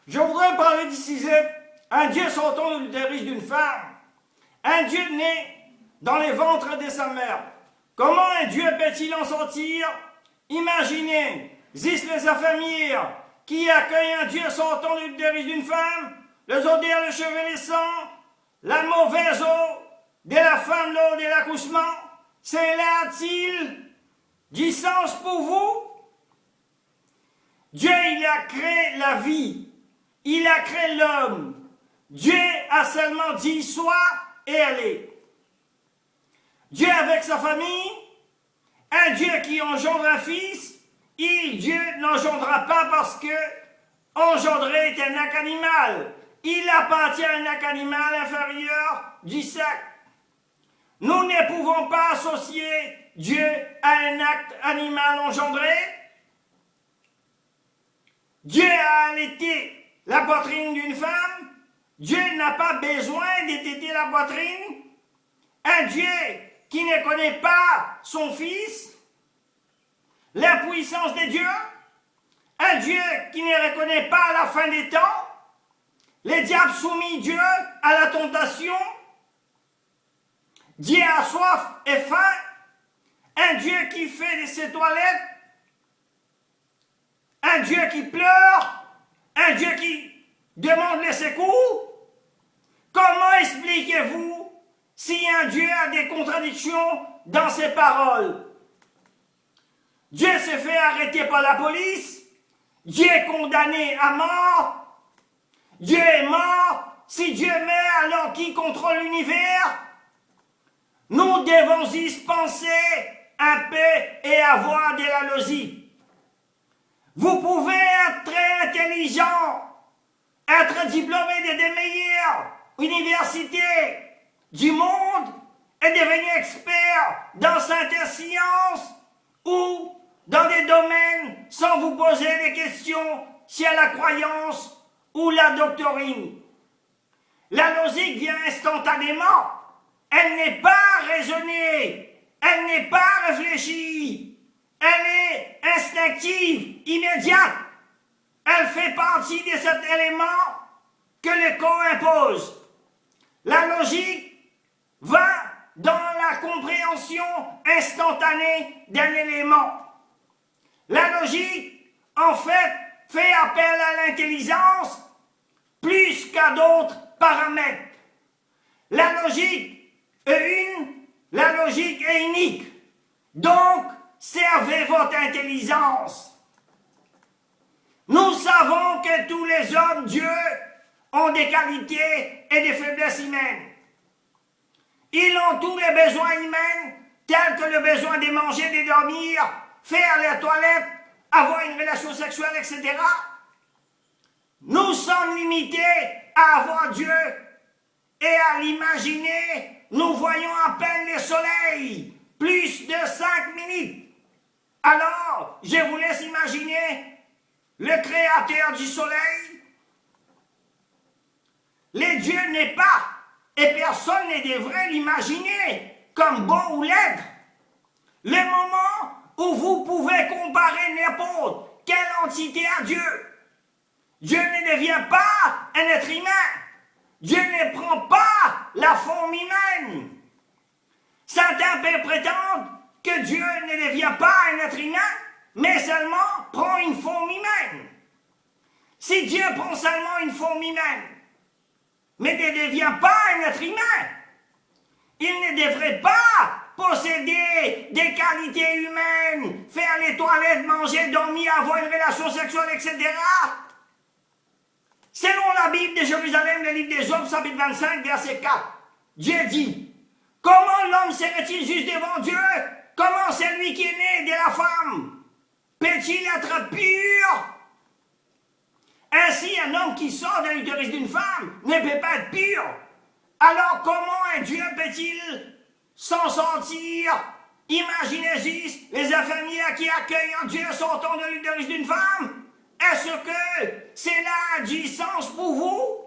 Je voudrais parler d'ici un Dieu sortant de l'utérus d'une femme, un Dieu né dans les ventres de sa mère. Comment un Dieu peut-il en sortir? Imaginez, zis les affamir, qui accueille un Dieu sortant de l'utérus d'une femme, les odeurs, les cheveux, les sangs, la mauvaise eau de la femme lors de l'accouchement, cela a-t-il du sens pour vous? Dieu, il a créé la vie, il a créé l'homme. Dieu a seulement dit soit et elle est. Dieu avec sa famille, un Dieu qui engendre un fils, Dieu n'engendra pas parce que engendrer est un acte animal. Il appartient à un acte animal inférieur du sexe. Nous ne pouvons pas associer Dieu à un acte animal engendré. Dieu a allaité la poitrine d'une femme. Dieu n'a pas besoin d'étêter la poitrine. Un Dieu qui ne connaît pas son Fils, la puissance de Dieu, un Dieu qui ne reconnaît pas la fin des temps, les diables soumis Dieu à la tentation, Dieu a soif et faim, un Dieu qui fait de ses toilettes, un Dieu qui pleure, un Dieu qui demande les secours. Comment expliquez-vous si un Dieu a des contradictions dans ses paroles? Dieu s'est fait arrêter par la police, Dieu est condamné à mort, Dieu est mort. Si Dieu meurt, alors qui contrôle l'univers? Nous devons y penser un peu et avoir de la logique. Vous pouvez être très intelligent, être diplômé des meilleures universités du monde et devenir expert dans certaines sciences ou dans des domaines sans vous poser des questions sur la croyance ou la doctrine. La logique vient instantanément. Elle n'est pas raisonnée, elle n'est pas réfléchie, elle est instinctive, immédiate. Elle fait partie de cet élément que le corps impose. La logique va dans la compréhension instantanée d'un élément. La logique, en fait appel à l'intelligence plus qu'à d'autres paramètres. La logique est unique. Donc, servez votre intelligence. Nous savons que tous les hommes, Dieu, ont des qualités et des faiblesses humaines. Ils ont tous les besoins humains, tels que le besoin de manger, de dormir, faire la toilette, avoir une relation sexuelle, etc. Nous sommes limités à avoir Dieu et à l'imaginer. Nous voyons à peine le soleil, plus de 5 minutes. Alors, je vous laisse imaginer le créateur du soleil. Le Dieu n'est pas, et personne ne devrait l'imaginer comme beau ou laid. Le moment où vous pouvez comparer n'importe quelle entité à Dieu, Dieu ne devient pas un être humain. Dieu ne prend pas la forme humaine. Certains peuvent prétendre que Dieu ne devient pas un être humain, mais seulement prend une forme humaine. Si Dieu prend seulement une forme humaine, mais ne devient pas un être humain, il ne devrait pas posséder des qualités humaines, faire les toilettes, manger, dormir, avoir une relation sexuelle, etc. Selon la Bible de Jérusalem, le livre des Job, chapitre 25, verset 4, Dieu dit: comment l'homme serait-il juste devant Dieu? Comment celui qui est né de la femme peut-il être pur? Ainsi, un homme qui sort de l'utérus d'une femme ne peut pas être pur. Alors, comment un Dieu peut-il s'en sortir? Imaginez juste les infirmières qui accueillent un Dieu sortant de l'utérus d'une femme. Est-ce que cela a du sens pour vous?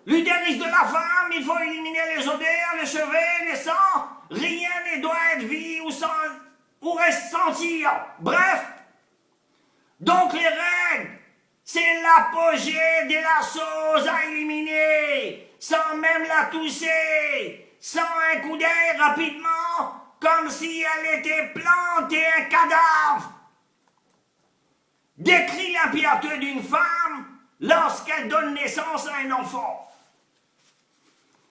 L'utérus de la femme, il faut éliminer les odeurs, les cheveux, les sangs. Rien ne doit être vu ou ressentir. Bref, donc les règles, c'est l'apogée de la chose à éliminer, sans même la tousser, sans un coup d'œil rapidement, comme si elle était plantée un cadavre. Décrit l'impiété d'une femme lorsqu'elle donne naissance à un enfant.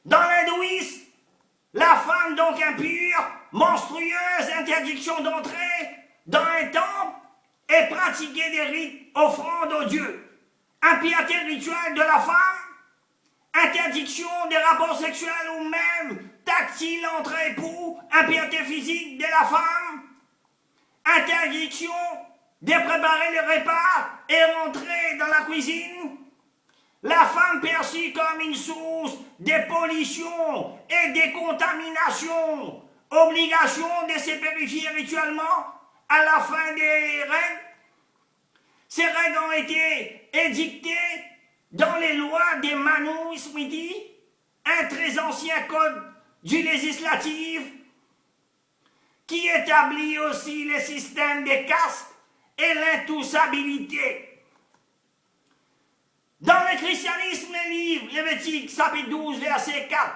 Dans l'hindouisme, la femme donc impure, monstrueuse, interdiction d'entrer dans un temple et pratiquer des rites offrandes aux dieux. Impiété rituelle de la femme, interdiction des rapports sexuels ou même tactile entre époux, impiété physique de la femme, interdiction de préparer le repas et rentrer dans la cuisine. La femme perçue comme une source de pollution et de contamination. Obligation de se purifier rituellement à la fin des règles. Ces règles ont été édictées dans les lois des Manu Smriti, un très ancien code du législatif qui établit aussi le système des castes et l'intouchabilité. Dans le christianisme, le livre Lévitique, chapitre 12, verset 4,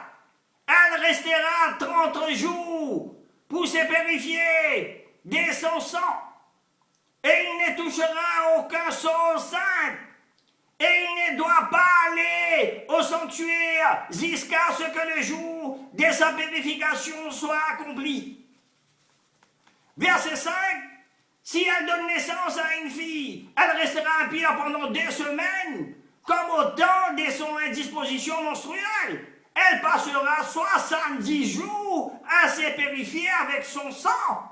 elle restera 30 jours pour se purifier de son sang, et il ne touchera aucun sol saint, et il ne doit pas aller au sanctuaire jusqu'à ce que le jour de sa purification soit accompli. Verset 5, si elle donne naissance à une fille, elle restera impure pendant 2 semaines, comme au temps de son indisposition menstruelle. Elle passera 70 jours à se purifier avec son sang.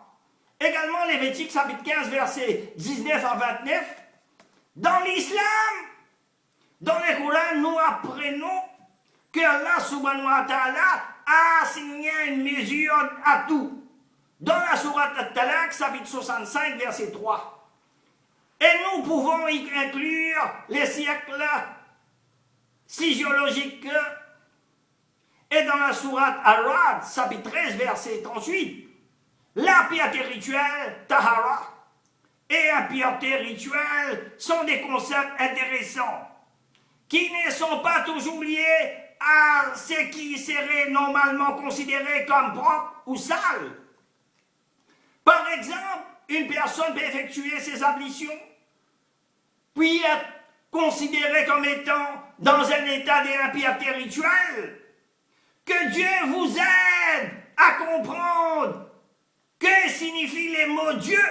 Également, Lévitique, chapitre 15, versets 19 à 29. Dans l'islam, dans le Coran, nous apprenons que Allah subhanahu wa ta'ala a assigné une mesure à tout. Dans la sourate At-Talaq, chapitre 65, verset 3. Et nous pouvons y inclure les siècles physiologiques. Et dans la sourate Ar-Ra'd, chapitre 13, verset 38, la piété rituelle, Tahara, et la piété rituelle sont des concepts intéressants qui ne sont pas toujours liés à ce qui serait normalement considéré comme propre ou sale. Par exemple, une personne peut effectuer ses ablutions, puis être considérée comme étant dans un état d'impiété rituelle. Que Dieu vous aide à comprendre que signifient les mots Dieu